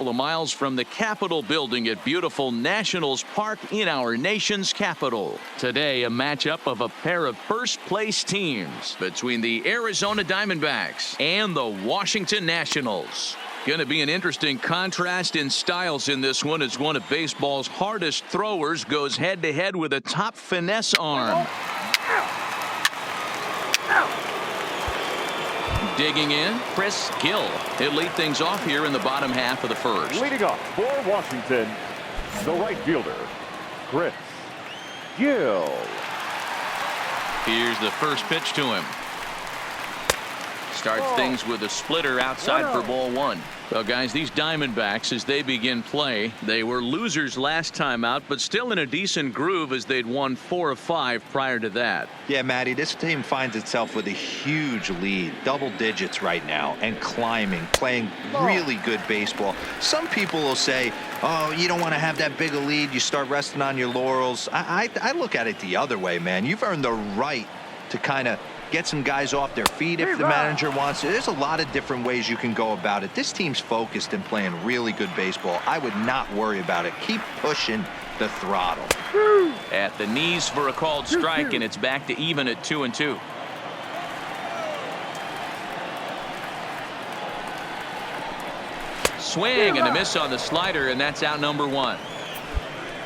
couple of miles from the Capitol building at beautiful Nationals Park in our nation's capital. Today, a matchup of a pair of first-place teams between the Arizona Diamondbacks and the Washington Nationals. Going to be an interesting contrast in styles in this one as one of baseball's hardest throwers goes head-to-head with a top finesse arm. Digging in, Chris Gill. He'll lead things off here in the bottom half of the first. Leading off for Washington, the right fielder, Chris Gill. Here's the first pitch to him. Starts things with a splitter outside for ball one. Well, guys, these Diamondbacks, as they begin play, they were losers last time out, but still in a decent groove as they'd won 4 of 5 prior to that. Yeah, Matty, this team finds itself with a huge lead, double digits right now, and climbing, playing really good baseball. Some people will say, oh, you don't want to have that big a lead. You start resting on your laurels. I look at it the other way, man. You've earned the right to kind of get some guys off their feet if the manager wants to. There's a lot of different ways you can go about it. This team's focused and playing really good baseball. I would not worry about it. Keep pushing the throttle. At the knees for a called strike, and it's back to even at 2-2. Swing and a miss on the slider, and that's out number 1.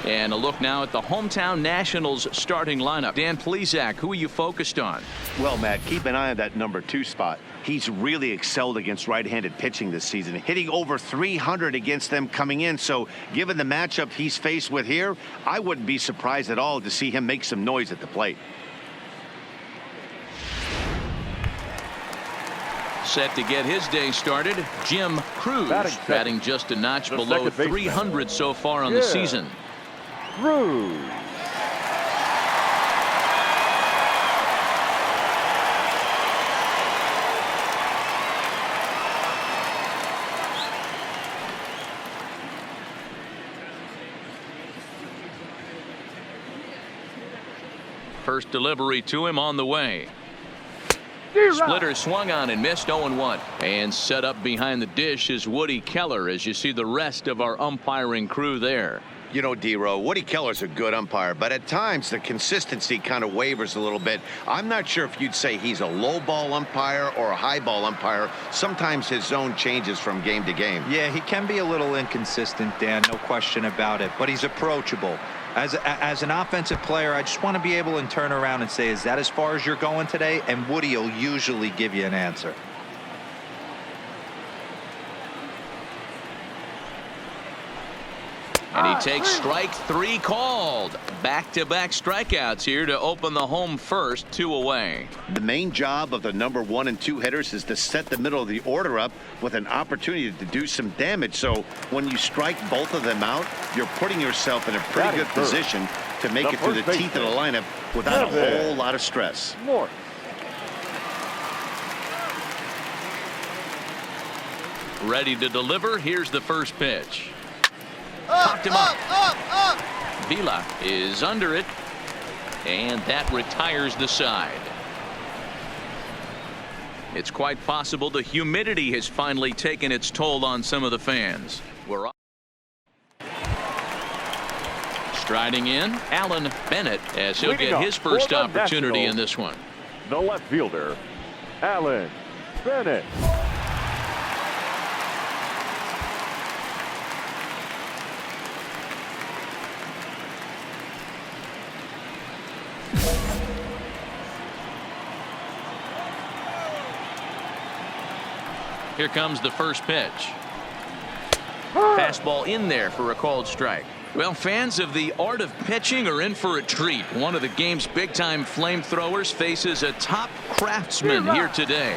And a look now at the hometown Nationals starting lineup. Dan Plesac, who are you focused on? Well, Matt, keep an eye on that number 2 spot. He's really excelled against right-handed pitching this season, hitting over 300 against them coming in. So given the matchup he's faced with here, I wouldn't be surprised at all to see him make some noise at the plate. Set to get his day started, Jim Cruz, batting just a notch below 300 so far on the season. Cruz. First delivery to him on the way. Splitter swung on and missed 0-1. And set up behind the dish is Woody Keller as you see the rest of our umpiring crew there. You know, D-Row, Woody Keller's a good umpire, but at times the consistency kind of wavers a little bit. I'm not sure if you'd say he's a low ball umpire or a high ball umpire. Sometimes his zone changes from game to game. Yeah, he can be a little inconsistent, Dan, no question about it, but he's approachable. As an offensive player, I just want to be able to turn around and say, is that as far as you're going today? And Woody will usually give you an answer. And he takes strike 3 called. Back-to-back strikeouts here to open the home first, 2 away. The main job of the number 1 and 2 hitters is to set the middle of the order up with an opportunity to do some damage. So when you strike both of them out, you're putting yourself in a pretty good position to make it through the teeth of the lineup without a whole lot of stress. Ready to deliver. Here's the first pitch. Popped him up. Vila is under it, and that retires the side. It's quite possible the humidity has finally taken its toll on some of the fans. We're up. Striding in, Alan Bennett, as he'll get his first opportunity in this one. The left fielder, Alan Bennett. Here comes the first pitch. Fastball in there for a called strike. Well, fans of the art of pitching are in for a treat. One of the game's big-time flamethrowers faces a top craftsman here today.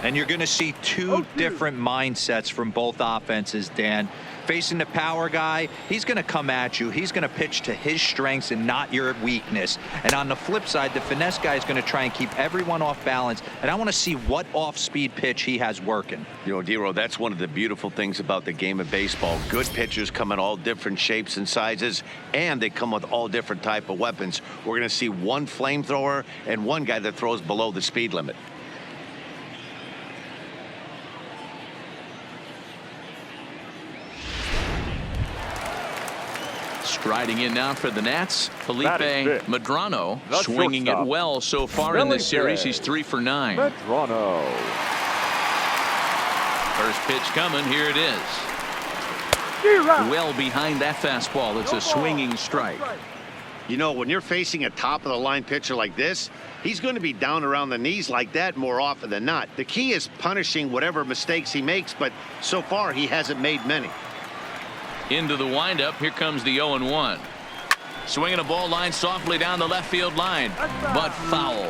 And you're going to see 2 different mindsets from both offenses, Dan. Facing the power guy, he's going to come at you. He's going to pitch to his strengths and not your weakness. And on the flip side, the finesse guy is going to try and keep everyone off balance. And I want to see what off-speed pitch he has working. You know, D-Row, that's one of the beautiful things about the game of baseball. Good pitchers come in all different shapes and sizes, and they come with all different type of weapons. We're going to see one flamethrower and one guy that throws below the speed limit. Striding in now for the Nats, Felipe Batting fifth, Medrano, the swinging it shortstop, well so far in this series. He's 3 for 9. Medrano. First pitch coming. Here it is. Well behind that fastball. It's a swinging strike. You know, when you're facing a top-of-the-line pitcher like this, he's going to be down around the knees like that more often than not. The key is punishing whatever mistakes he makes, but so far he hasn't made many. Into the windup. Here comes the 0-1. Swinging a ball line softly down the left field line, but foul.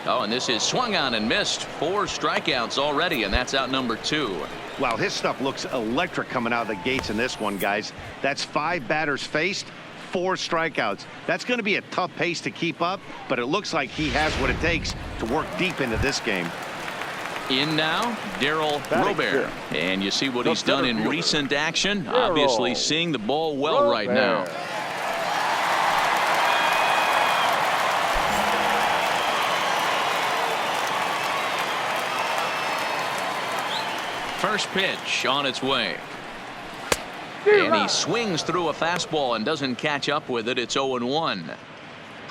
Oh, and this is swung on and missed. 4 strikeouts already, and that's out number 2. Wow, his stuff looks electric coming out of the gates in this one, guys. That's 5 batters faced, 4 strikeouts. That's going to be a tough pace to keep up, but it looks like he has what it takes to work deep into this game. In now, Daryl Robert. And you see what he's done in recent action. Obviously seeing the ball well right now. First pitch on its way. And he swings through a fastball and doesn't catch up with it. It's 0-1.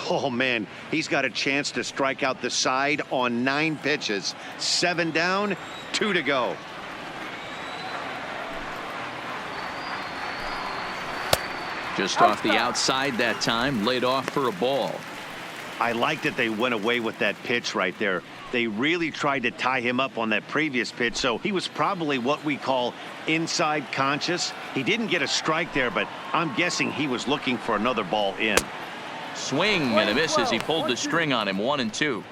Oh, man, he's got a chance to strike out the side on 9 pitches. 7 down, 2 to go. Just off the outside that time, laid off for a ball. I like that they went away with that pitch right there. They really tried to tie him up on that previous pitch, so he was probably what we call inside conscious. He didn't get a strike there, but I'm guessing he was looking for another ball in. Swing and a miss as he pulled the string on him. 1-2.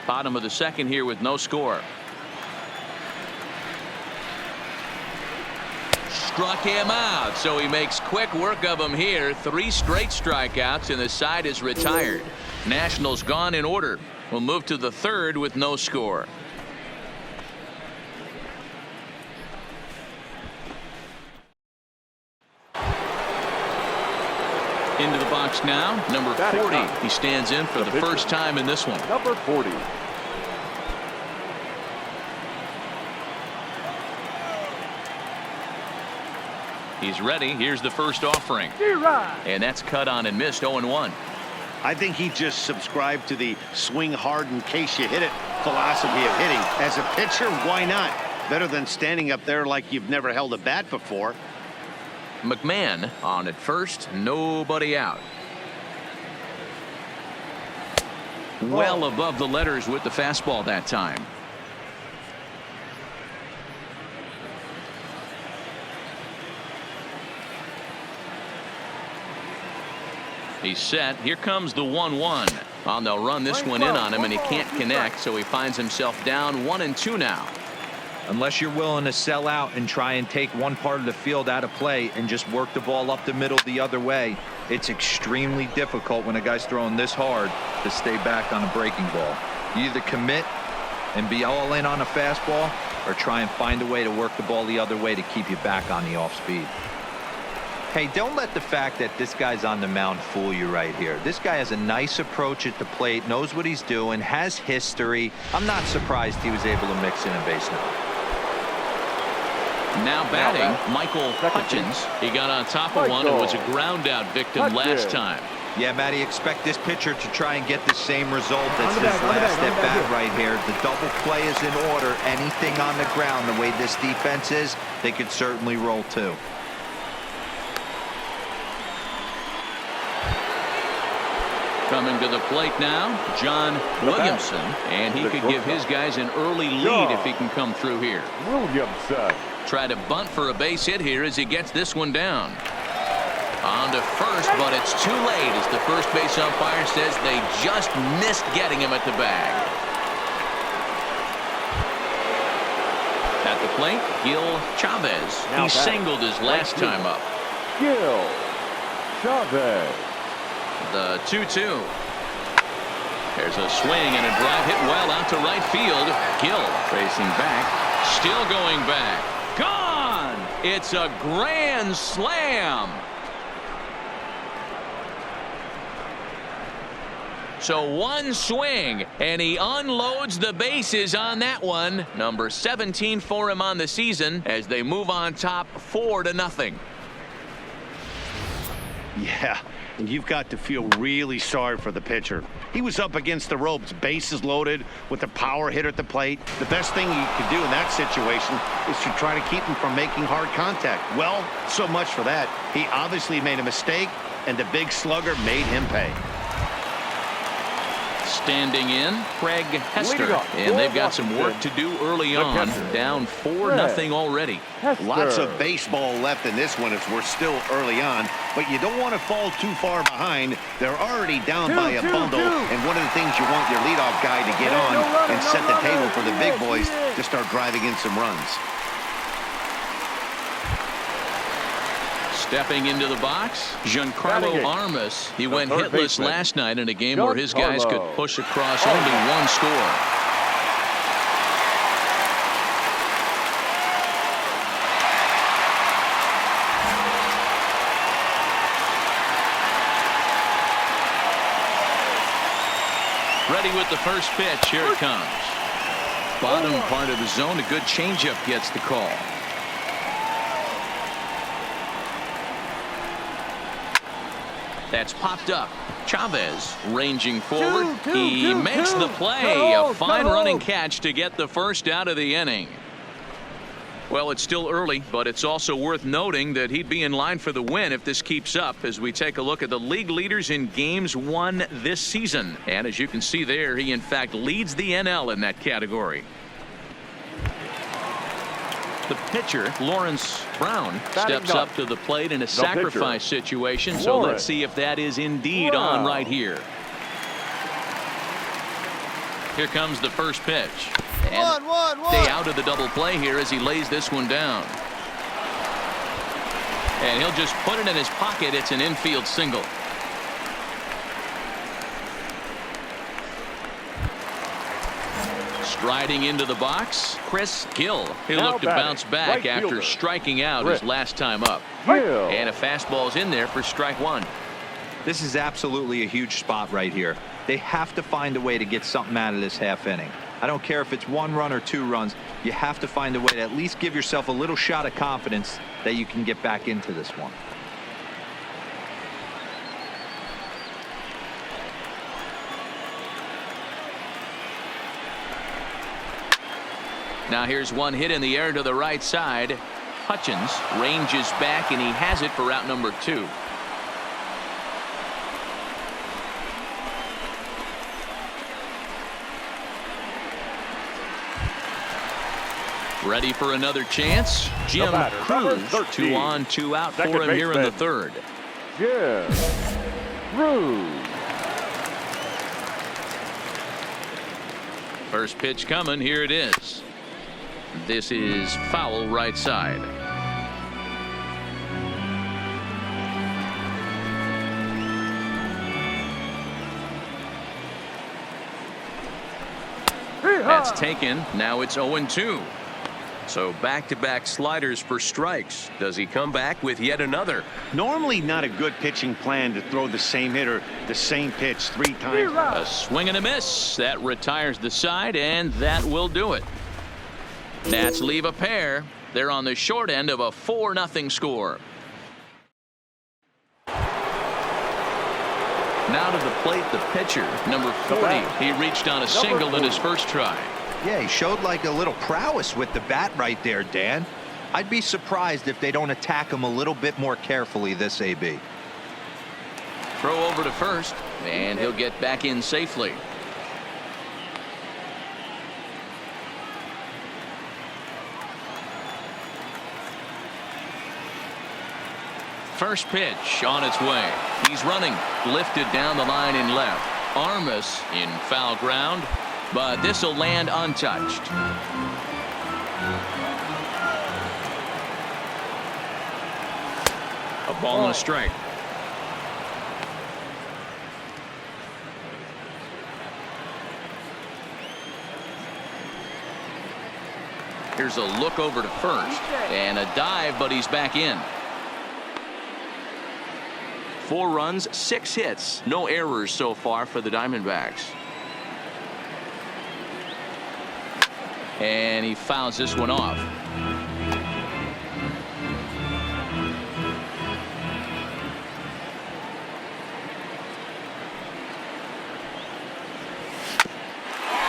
Bottom of the second here with no score. Struck him out, so he makes quick work of him here. 3 straight strikeouts, and the side is retired. Nationals gone in order. We'll move to the 3rd with no score. Into the box now, number 40. He stands in for the first time in this one. Number 40. He's ready. Here's the first offering. And that's cut on and missed. 0-1. I think he just subscribed to the swing hard in case you hit it philosophy of hitting. As a pitcher, why not? Better than standing up there like you've never held a bat before. McMahon on at first. Nobody out. Well above the letters with the fastball that time. He's set. Here comes the 1-1. Well, they'll run this one in on him, and he can't connect, so he finds himself down 1-2 now. Unless you're willing to sell out and try and take one part of the field out of play and just work the ball up the middle the other way, it's extremely difficult when a guy's throwing this hard to stay back on a breaking ball. You either commit and be all in on a fastball or try and find a way to work the ball the other way to keep you back on the off speed. Hey, don't let the fact that this guy's on the mound fool you right here. This guy has a nice approach at the plate, knows what he's doing, has history. I'm not surprised he was able to mix in a base now. Now batting, Michael Hutchins. He got on top of one and was a ground out victim last time. Yeah, Matty, expect this pitcher to try and get the same result as his last at bat right here. The double play is in order. Anything on the ground, the way this defense is, they could certainly roll too. Coming to the plate now, John Williamson, and he could give his guys an early lead if he can come through here. Williamson. Try to bunt for a base hit here as he gets this one down. On to first, but it's too late as the first base umpire says they just missed getting him at the bag. At the plate, Gil Chavez. He singled his last time up. Gil Chavez. The 2-2. There's a swing and a drive hit well out to right field. Gil racing back, still going back. Gone! It's a grand slam. So one swing, and he unloads the bases on that one. Number 17 for him on the season as they move on top 4-0. Yeah, and you've got to feel really sorry for the pitcher. He was up against the ropes, bases loaded, with a power hitter at the plate. The best thing you could do in that situation is to try to keep him from making hard contact. Well, so much for that. He obviously made a mistake, and the big slugger made him pay. Standing in, Craig Hester, and they've got some work to do early on. Down 4-0 already. Lots of baseball left in this one as we're still early on, but you don't want to fall too far behind. They're already down by a bundle, and one of the things you want your leadoff guy to get on and set the table for the big boys to start driving in some runs. Stepping into the box, Giancarlo Armas. He went hitless last night in a game where his guys could push across only one score. Ready with the first pitch. Here it comes. Bottom part of the zone. A good changeup gets the call. That's popped up. Chavez ranging forward. He makes the play. A fine running catch to get the first out of the inning. Well, it's still early, but it's also worth noting that he'd be in line for the win if this keeps up as we take a look at the league leaders in games won this season. And as you can see there, he in fact leads the NL in that category. The pitcher, Lawrence Brown, steps up to the plate in a sacrifice situation. So let's see if that is indeed on right here. Here comes the first pitch. And stay out of the double play here as he lays this one down. And he'll just put it in his pocket. It's an infield single. Striding into the box, Chris Gill. He'll look to bounce back after striking out his last time up. And a fastball's in there for strike one. This is absolutely a huge spot right here. They have to find a way to get something out of this half inning. I don't care if it's 1 run or 2 runs. You have to find a way to at least give yourself a little shot of confidence that you can get back into this one. Now here's one hit in the air to the right side. Hutchins ranges back, and he has it for out number 2. Ready for another chance. Jim Cruz, 2 on, 2 out for him here in the third. Jim Cruz. First pitch coming. Here it is. This is foul right side. That's taken. Now it's 0-2. So back-to-back sliders for strikes. Does he come back with yet another? Normally not a good pitching plan to throw the same hitter the same pitch 3 times. A swing and a miss. That retires the side, and that will do it. Nats leave a pair. They're on the short end of a 4-0 score. Now to the plate, the pitcher, number 40. He reached on a single in his first try. Yeah, he showed like a little prowess with the bat right there, Dan. I'd be surprised if they don't attack him a little bit more carefully this AB. Throw over to first, and he'll get back in safely. First pitch on its way. He's running, lifted down the line in left. Armas in foul ground, but this will land untouched. A ball and a strike. Here's a look over to first, and a dive, but he's back in. 4 runs, 6 hits, no errors so far for the Diamondbacks. And he fouls this one off.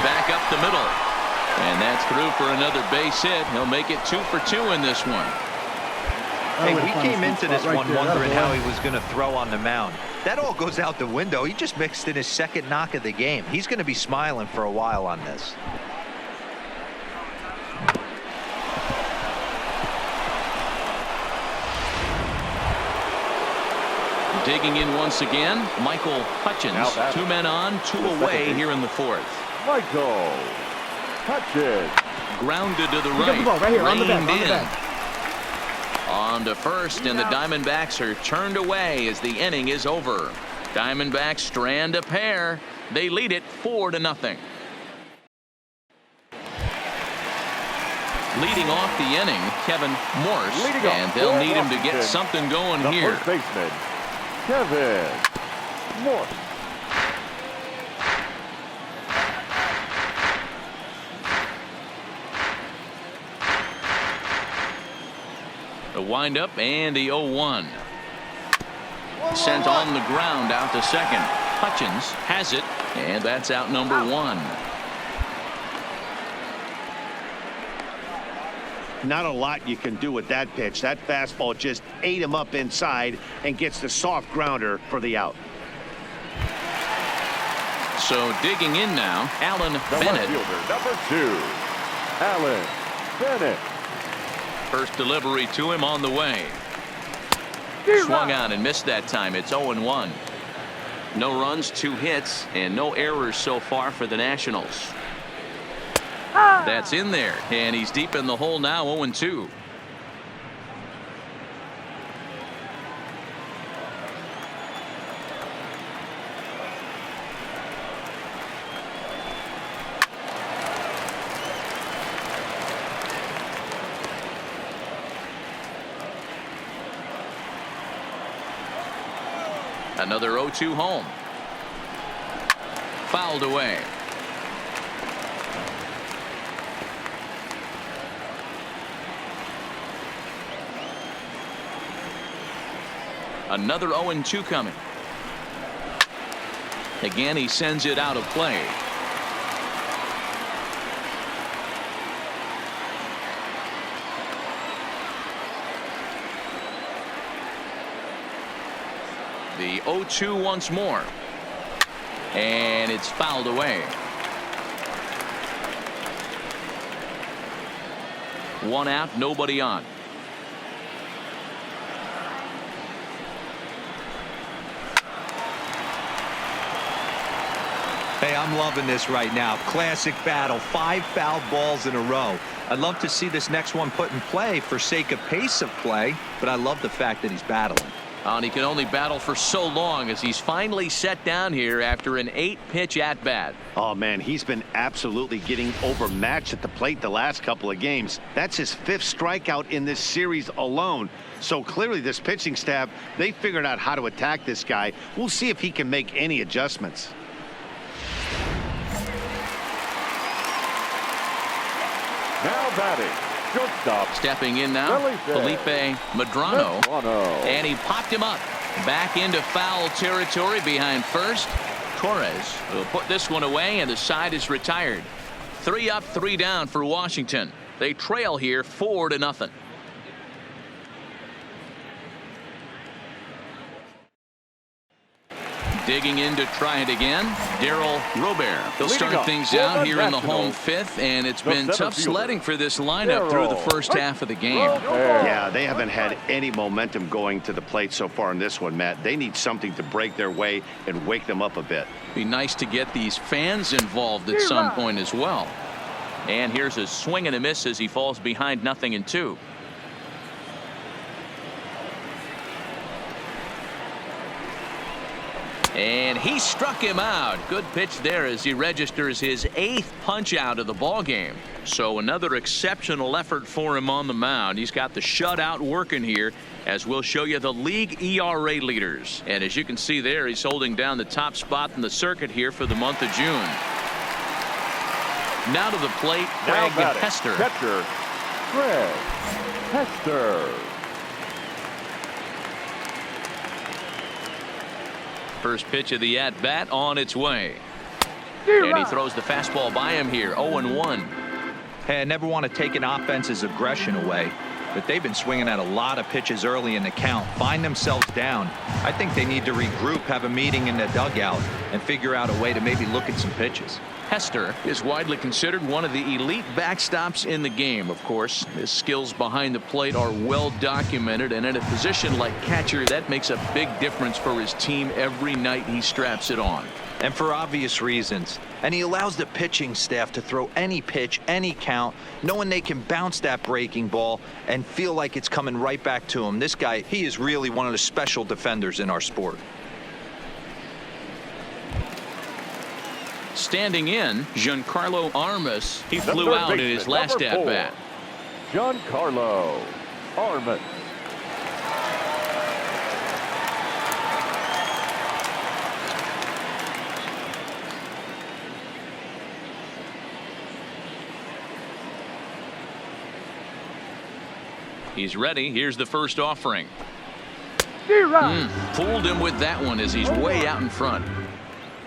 Back up the middle. And that's through for another base hit. He'll make it 2 for 2 in this one. Hey, we came into this one wondering how he was going to throw on the mound. That all goes out the window. He just mixed in his second knock of the game. He's going to be smiling for a while on this. Digging in once again, Michael Hutchins. 2 men on, 2 away here in the 4th. Michael Hutchins. Grounded to the right. The ball right here, on the Reined back, on the in. back. On to first, and the Diamondbacks are turned away as the inning is over. Diamondbacks strand a pair. They lead it 4-0. Leading off the inning, Kevin Morse, and they'll need him to get something going here. First baseman, Kevin Morse. The windup and the 0-1. Sent on the ground out to second. Hutchins has it, and that's out number 1. Not a lot you can do with that pitch. That fastball just ate him up inside and gets the soft grounder for the out. So digging in now, Alan Bennett. The left fielder, number 2, Alan Bennett. First delivery to him on the way. Swung on and missed that time. It's 0-1. No runs, 2 hits, and no errors so far for the Nationals. That's in there, and he's deep in the hole now, 0-2. Another 0-2 home. Fouled away. Another 0-2 coming. Again, he sends it out of play. The 0-2 once more. And it's fouled away. 1 out, nobody on. Hey, I'm loving this right now. Classic battle. 5 foul balls in a row. I'd love to see this next one put in play for sake of pace of play, but I love the fact that he's battling. And he can only battle for so long as he's finally set down here after an 8-pitch at-bat. Oh, man, he's been absolutely getting overmatched at the plate the last couple of games. That's his 5th strikeout in this series alone. So clearly this pitching staff, they figured out how to attack this guy. We'll see if he can make any adjustments. Now batting, shortstop. Stepping in now, Felipe Medrano. And he popped him up. Back into foul territory behind first. Torres will put this one away, and the side is retired. 3 up, 3 down for Washington. They trail here 4-0. Digging in to try it again, Darryl Robert. They'll start things out here in the home 5th, and it's been tough sledding for this lineup through the first half of the game. Yeah, they haven't had any momentum going to the plate so far in this one, Matt. They need something to break their way and wake them up a bit. Be nice to get these fans involved at some point as well. And here's a swing and a miss as he falls behind 0-2. And he struck him out. Good pitch there as he registers his 8th punch out of the ball game. So another exceptional effort for him on the mound. He's got the shutout working here, as we'll show you the league ERA leaders. And as you can see there, he's holding down the top spot in the circuit here for the month of June. Now to the plate, Craig Hester. Catcher, Craig Hester. First pitch of the at-bat on its way. And he throws the fastball by him here, 0-1. Hey, I never want to take an offense's aggression away, but they've been swinging at a lot of pitches early in the count, find themselves down. I think they need to regroup, have a meeting in the dugout, and figure out a way to maybe look at some pitches. Hester is widely considered one of the elite backstops in the game. Of course, his skills behind the plate are well documented, and in a position like catcher, that makes a big difference for his team every night he straps it on. And for obvious reasons. And he allows the pitching staff to throw any pitch, any count, knowing they can bounce that breaking ball and feel like it's coming right back to him. This guy, he is really one of the special defenders in our sport. Standing in, Giancarlo Armas. He flew out in his last at-bat. Giancarlo Armas. He's ready. Here's the first offering. Fooled him with that one as he's way out in front.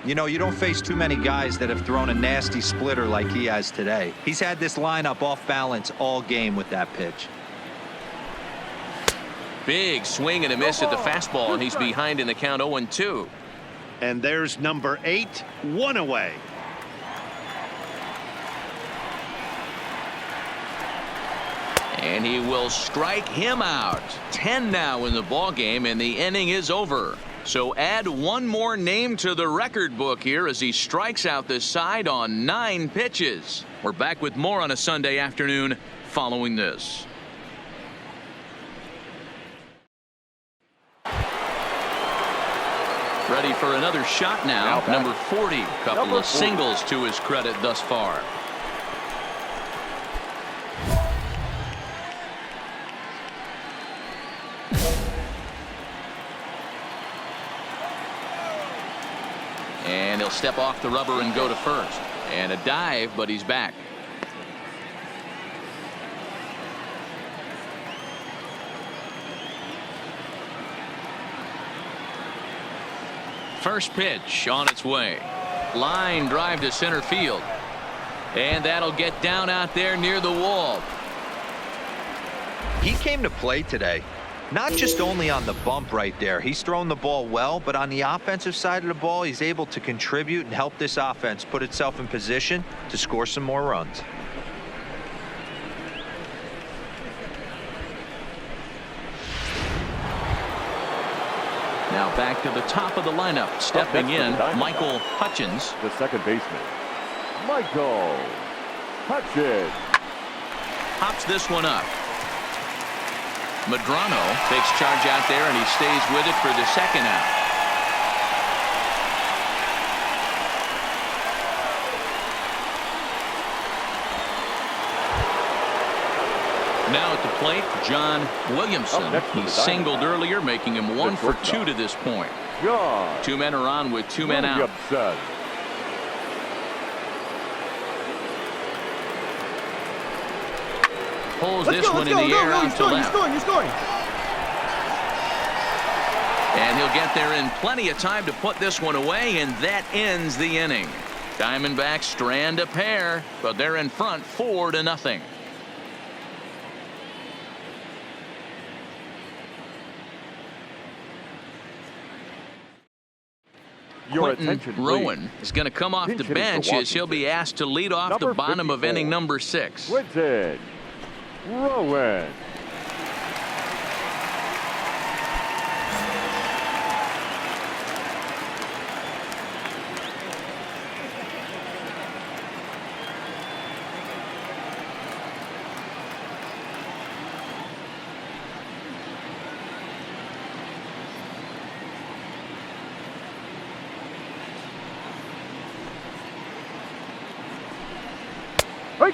You know, you don't face too many guys that have thrown a nasty splitter like he has today. He's had this lineup off balance all game with that pitch. Big swing and a miss at the fastball, and he's behind in the count 0-2. And there's number 8, 1 away. And he will strike him out. 10 now in the ball game, and the inning is over. So add one more name to the record book here as he strikes out this side on 9 pitches. We're back with more on a Sunday afternoon following this. Ready for another shot now. Number 40. Couple of singles to his credit thus far. And he'll step off the rubber and go to first. And a dive, but he's back. First pitch on its way. Line drive to center field. And that'll get down out there near the wall. He came to play today. Not just only on the bump right there. He's thrown the ball well, but on the offensive side of the ball, he's able to contribute and help this offense put itself in position to score some more runs. Now back to the top of the lineup. Stepping in, Michael Hutchins. The second baseman, Michael Hutchins. Hops this one up. Medrano takes charge out there, and he stays with it for the second out. Now at the plate, John Williamson. He singled earlier, making him 1 for 2 to this point. John 2 men are on with 2 men out. Williamson. Pulls this one in the air out to left. He's scoring. And he'll get there in plenty of time to put this one away, and that ends the inning. Diamondbacks strand a pair, but they're in front 4-0. Quentin Rowan is going to come off the bench as he'll be asked to lead off the bottom of inning number 6. Quentin Rowan.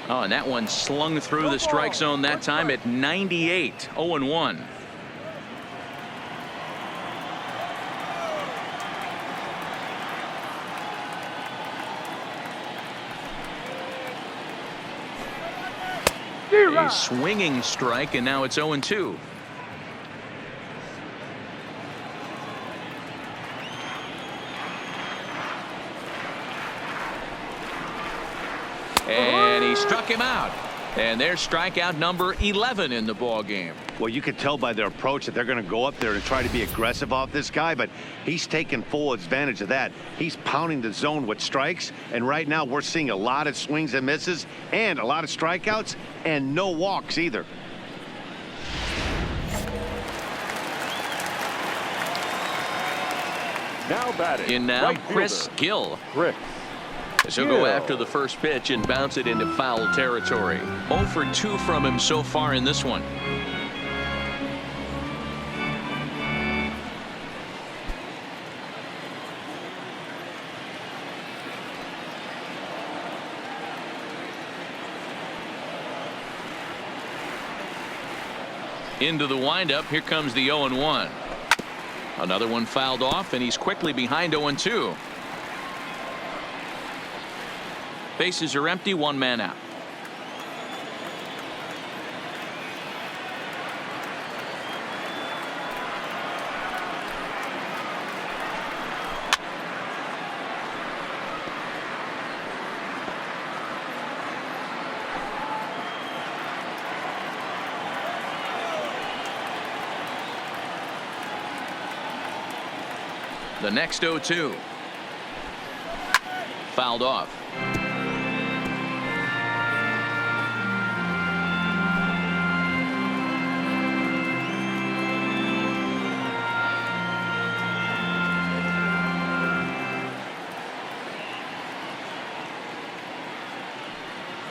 Oh, and that one slung through the strike zone that time at 98. 0-1. A swinging strike, and now it's 0-2. And he struck him out. And there's strikeout number 11 in the ball game. Well, you can tell by their approach that they're going to go up there and try to be aggressive off this guy, but he's taking full advantage of that. He's pounding the zone with strikes, and right now we're seeing a lot of swings and misses and a lot of strikeouts and no walks either. Now batting. In now, right Chris fielder, Gill. Chris. So go after the first pitch and bounce it into foul territory. 0 for 2 from him so far in this one. Into the windup. Here comes the 0-1. Another one fouled off, and he's quickly behind 0-2. Bases are empty, one man out. The next 0-2. Fouled off.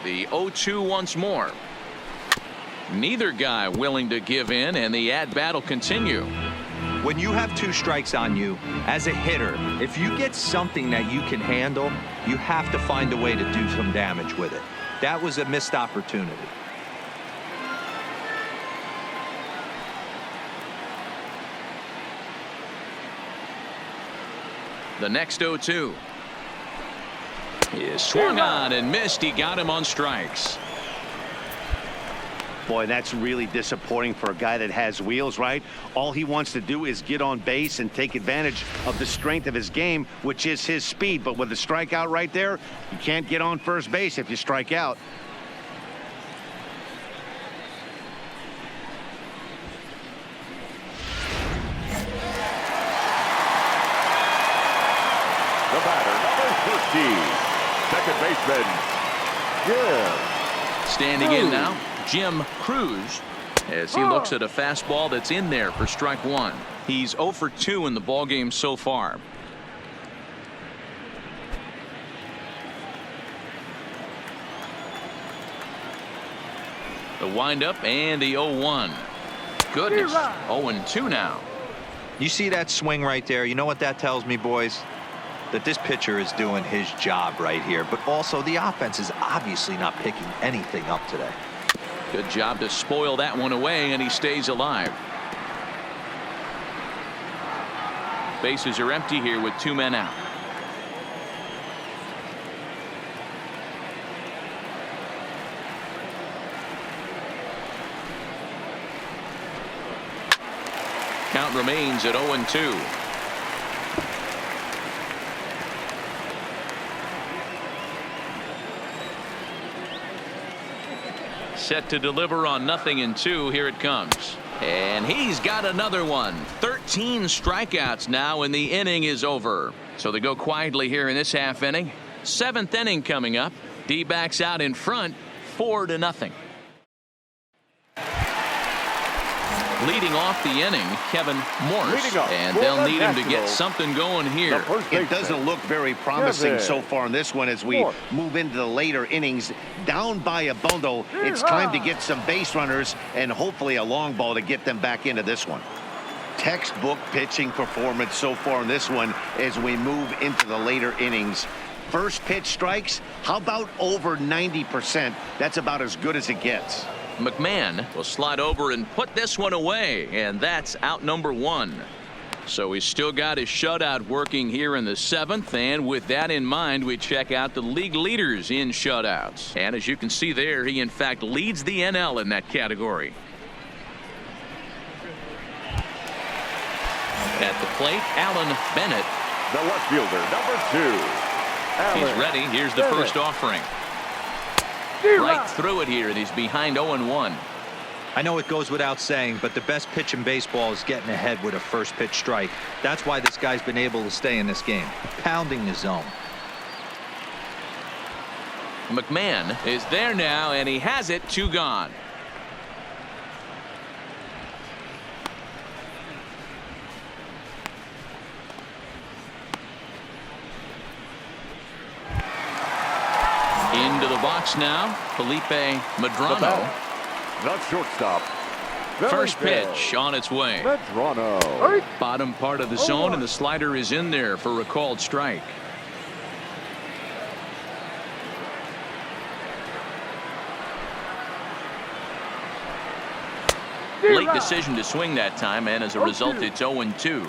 The 0-2 once more. Neither guy willing to give in, and the at-bat will continue. When you have 2 strikes on you, as a hitter, if you get something that you can handle, you have to find a way to do some damage with it. That was a missed opportunity. The next 0-2 is swung on and missed. He got him on strikes. Boy, that's really disappointing for a guy that has wheels, right? All he wants to do is get on base and take advantage of the strength of his game, which is his speed. But with the strikeout right there, you can't get on first base if you strike out. The batter, number 50, second baseman, Jim. Standing in now, Jim Cruz, as he looks at a fastball that's in there for strike 1. He's 0 for 2 in the ballgame so far. The windup and the 0-1. Goodness, 0-2 now. You see that swing right there? You know what that tells me, boys? That this pitcher is doing his job right here, but also the offense is obviously not picking anything up today. Good job to spoil that one away, and he stays alive. Bases are empty here with 2 men out. Count remains at 0-2. Set to deliver on 0-2. Here it comes. And he's got another one. 13 strikeouts now, and the inning is over. So they go quietly here in this half inning. 7th inning coming up. D-backs out in front, 4-0. Leading off the inning, Kevin Morse, and they'll need him to get something going here. It doesn't look very promising so far in this one as we move into the later innings. Down by a bundle, it's time to get some base runners and hopefully a long ball to get them back into this one. Textbook pitching performance so far in this one as we move into the later innings. First pitch strikes, how about over 90%? That's about as good as it gets. McMahon will slide over and put this one away, and that's out number 1. So he's still got his shutout working here in the 7th, and with that in mind, we check out the league leaders in shutouts. And as you can see there, he in fact leads the NL in that category. At the plate, Alan Bennett. The left fielder, number 2. He's ready. Here's the first offering. Right through it here, and he's behind 0-1. I know it goes without saying, but the best pitch in baseball is getting ahead with a first pitch strike. That's why this guy's been able to stay in this game, pounding the zone. McMahon is there now, and he has it. 2 gone. Into the box now, Felipe Medrano. The shortstop. First pitch on its way. Medrano. Bottom part of the zone, and the slider is in there for a called strike. Late decision to swing that time, and as a result, it's 0-2.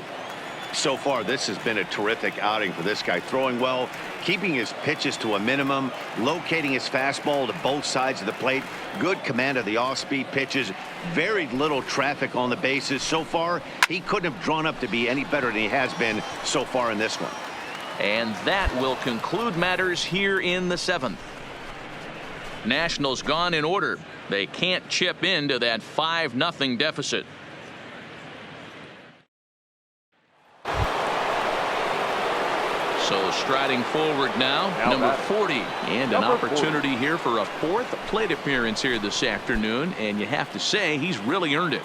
So far, this has been a terrific outing for this guy. Throwing well, keeping his pitches to a minimum, locating his fastball to both sides of the plate. Good command of the off-speed pitches. Very little traffic on the bases. So far, he couldn't have drawn up to be any better than he has been so far in this one. And that will conclude matters here in the 7th. Nationals gone in order. They can't chip into that 5-0 deficit. So striding forward now number 40, and an opportunity here for a 4th plate appearance here this afternoon, and you have to say he's really earned it.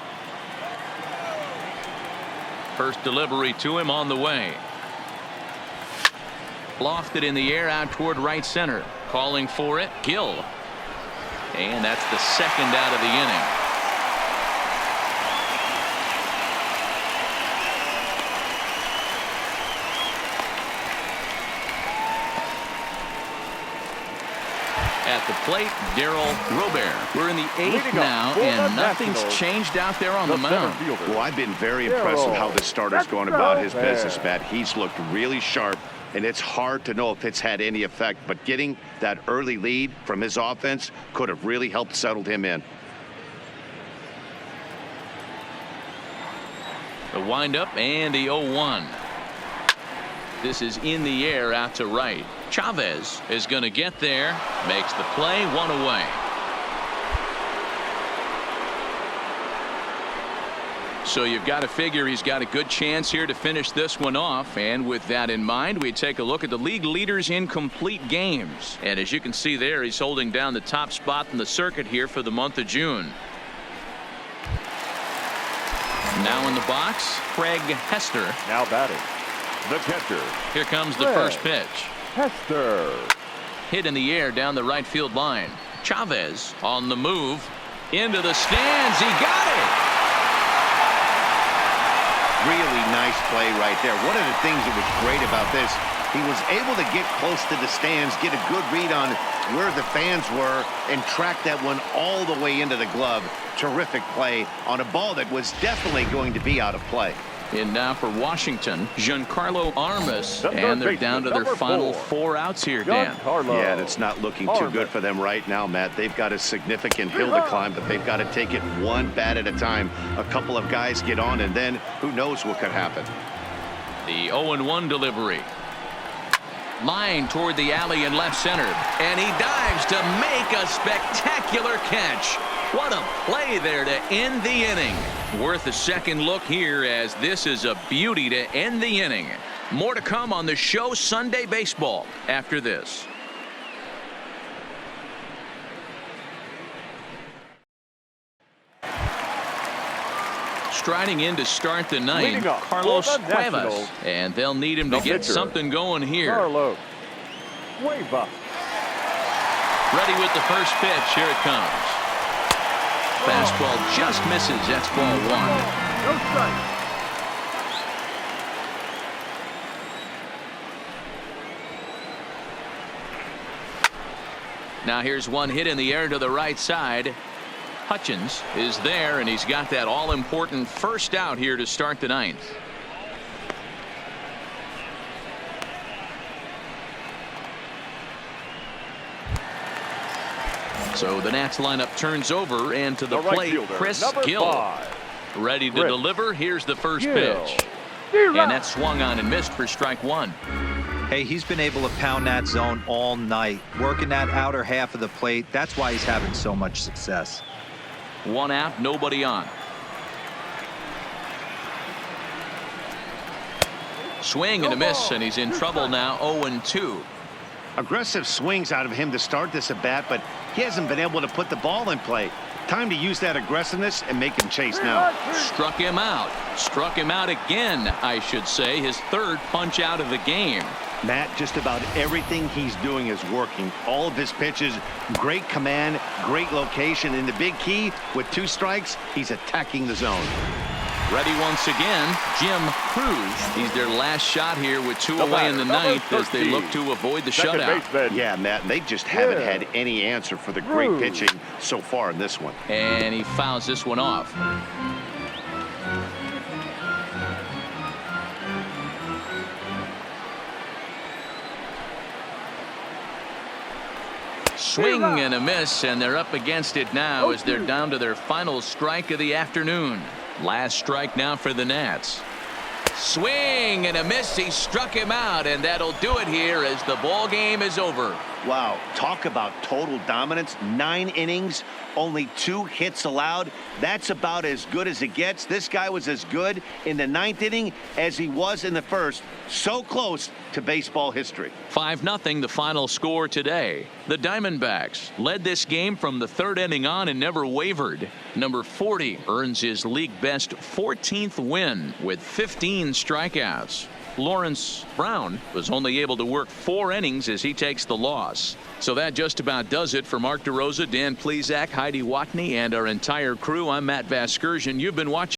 First delivery to him on the way. Lofted in the air out toward right center. Calling for it, Gill. And that's the 2nd out of the inning. At the plate, Darryl Robert. We're in the 8th now, and nothing's changed out there on the mound. Well, I've been very impressed with how this starter's going about his business, Matt. He's looked really sharp, and it's hard to know if it's had any effect, but getting that early lead from his offense could have really helped settle him in. The windup and the 0-1. This is in the air out to right. Chavez is going to get there, makes the play, 1 away. So you've got to figure he's got a good chance here to finish this one off, and with that in mind, we take a look at the league leaders in complete games. And as you can see there, he's holding down the top spot in the circuit here for the month of June. Now in the box, Craig Hester. Now batting, the catcher. Here comes the first pitch. Hester. Hit in the air down the right field line. Chavez on the move. Into the stands. He got it. Really nice play right there. One of the things that was great about this, he was able to get close to the stands, get a good read on where the fans were, and track that one all the way into the glove. Terrific play on a ball that was definitely going to be out of play. And now for Washington, Giancarlo Armas, and they're down to their final 4 outs here, Dan. Yeah, and it's not looking too good for them right now, Matt. They've got a significant hill to climb, but they've got to take it one bat at a time. A couple of guys get on, and then who knows what could happen. The 0-1 delivery. Line toward the alley in left center, and he dives to make a spectacular catch. What a play there to end the inning. Worth a second look here, as this is a beauty to end the inning. More to come on the show Sunday Baseball after this. Striding in to start the 9th, Carlos Cuevas, and they'll need him to get something going here. Carlos Cuevas. Ready with the first pitch. Here it comes. Fastball just misses. That's ball 1. No strike. Now here's one hit in the air to the right side. Hutchins is there, and he's got that all-important first out here to start the ninth. So the Nats lineup turns over, and to the plate, fielder, Chris number Gill. 5. Ready to Chris deliver. Here's the first Gill. pitch. And that swung on and missed for strike one. Hey, he's been able to pound that zone all night, working that outer half of the plate. That's why he's having so much success. One out, nobody on. Swing and a miss, and he's in trouble now. 0-2. Aggressive swings out of him to start this at bat, but he hasn't been able to put the ball in play. Time to use that aggressiveness and make him chase now. Struck him out. Struck him out again, I should say. His third punch out of the game. Matt, just about everything he's doing is working. All of his pitches, great command, great location, and the big key, with 2 strikes, he's attacking the zone. Ready once again, Jim Cruz. He's their last shot here with 2 The away in the batter, ninth as they look to avoid the Second shutout. baseman. Yeah, Matt, they just haven't had any answer for the great Cruz. pitching so far in this one. And he fouls this one off. Swing and a miss, and they're up against it now as they're down to their final strike of the afternoon. Last strike now for the Nats. Swing and a miss. He struck him out, and that'll do it here as the ball game is over. Wow, talk about total dominance. 9 innings, only 2 hits allowed. That's about as good as it gets. This guy was as good in the 9th inning as he was in the first. So close to baseball history. 5-0 the final score today. The Diamondbacks led this game from the 3rd inning on and never wavered. Number 40 earns his league best 14th win with 15 strikeouts. Lawrence Brown was only able to work 4 innings as he takes the loss. So that just about does it for Mark DeRosa, Dan Plesac, Heidi Watney, and our entire crew. I'm Matt Vasgersian. You've been watching